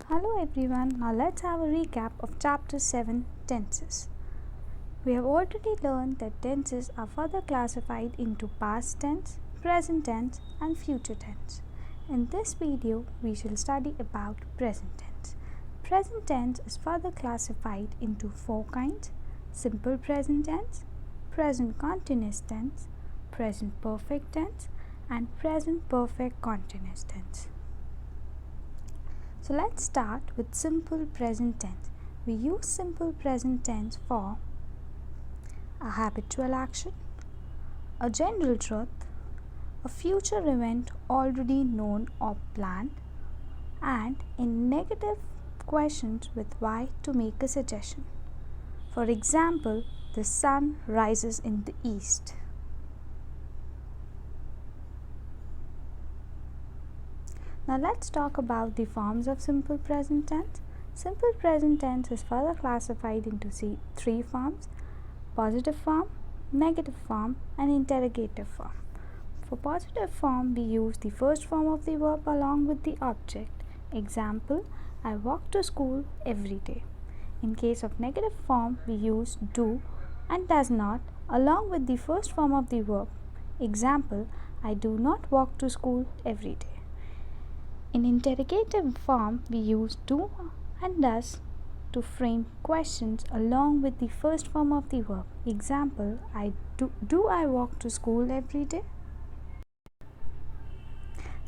Hello everyone, now let's have a recap of Chapter 7 Tenses. We have already learned that tenses are further classified into past tense, present tense, and future tense. In this video, we shall study about present tense. Present tense is further classified into four kinds: simple present tense, present continuous tense, present perfect tense, and present perfect continuous tense. So let's start with simple present tense. We use simple present tense for a habitual action, a general truth, a future event already known or planned, and in negative questions with why to make a suggestion. For example, the sun rises in the east. Now let's talk about the forms of simple present tense. Simple present tense is further classified into three forms: positive form, negative form, and interrogative form. For positive form, we use the first form of the verb along with the object. Example, I walk to school every day. In case of negative form, we use do and does not along with the first form of the verb. Example, I do not walk to school every day. In interrogative form, we use do and does to frame questions along with the first form of the verb. Example, do I walk to school every day?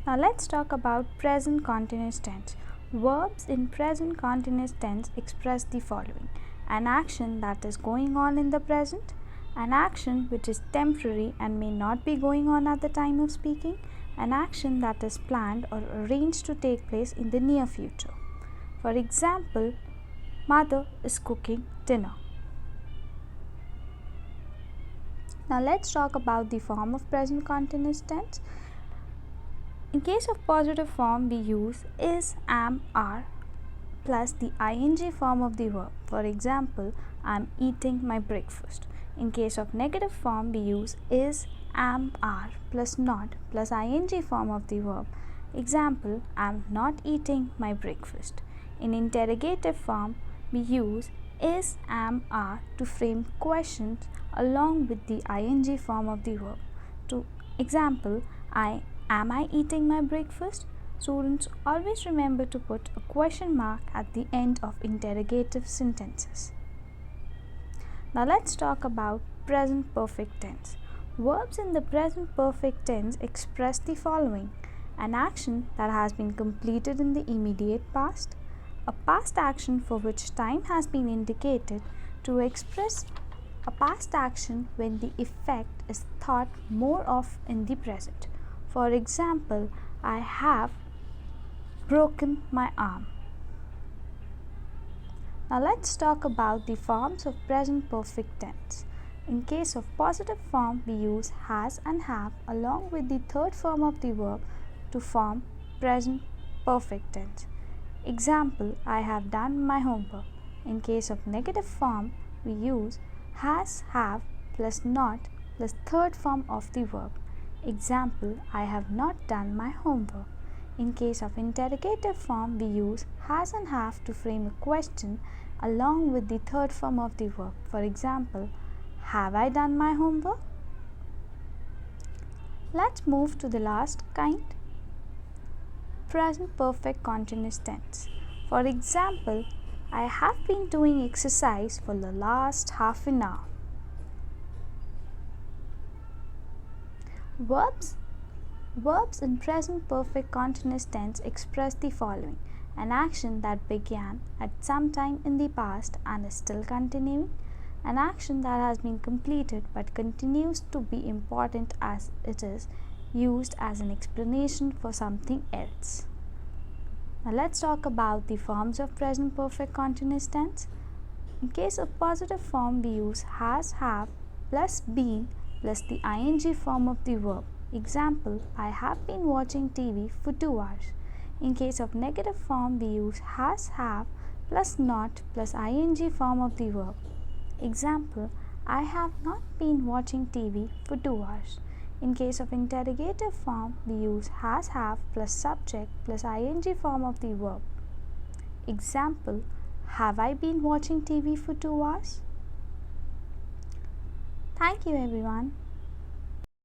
Now let's talk about present continuous tense. Verbs in present continuous tense express the following: an action that is going on in the present, an action which is temporary and may not be going on at the time of speaking, an action that is planned or arranged to take place in the near future. For example, mother is cooking dinner. Now let's talk about the form of present continuous tense. In case of positive form, we use is, am, are plus the ing form of the verb. For example, I am eating my breakfast. In case of negative form, we use is, am, are plus not plus ing form of the verb. Example, I am not eating my breakfast. In interrogative form, we use is, am, are to frame questions along with the ing form of the verb. To example, am I eating my breakfast? Students, always remember to put a question mark at the end of interrogative sentences. Now let's talk about present perfect tense. Verbs in the present perfect tense express the following: an action that has been completed in the immediate past, a past action for which time has been indicated, to express a past action when the effect is thought more of in the present. For example, I have broken my arm. Now let's talk about the forms of present perfect tense. In case of positive form, we use has and have along with the third form of the verb to form present perfect tense. Example, I have done my homework. In case of negative form, we use has, have plus not plus third form of the verb. Example, I have not done my homework. In case of interrogative form, we use has and have to frame a question along with the third form of the verb. For example, have I done my homework? Let's move to the last kind, present perfect continuous tense. For example, I have been doing exercise for the last half an hour. Verbs in present perfect continuous tense express the following: an action that began at some time in the past and is still continuing, an action that has been completed but continues to be important as it is used as an explanation for something else. Now let's talk about the forms of present perfect continuous tense. In case of positive form, we use has, have plus been plus the ing form of the verb. Example, I have been watching TV for 2 hours. In case of negative form, we use has, have plus not plus ing form of the verb. Example, I have not been watching TV for 2 hours. In case of interrogative form, we use has, have plus subject plus ing form of the verb. Example, have I been watching TV for 2 hours? Thank you everyone.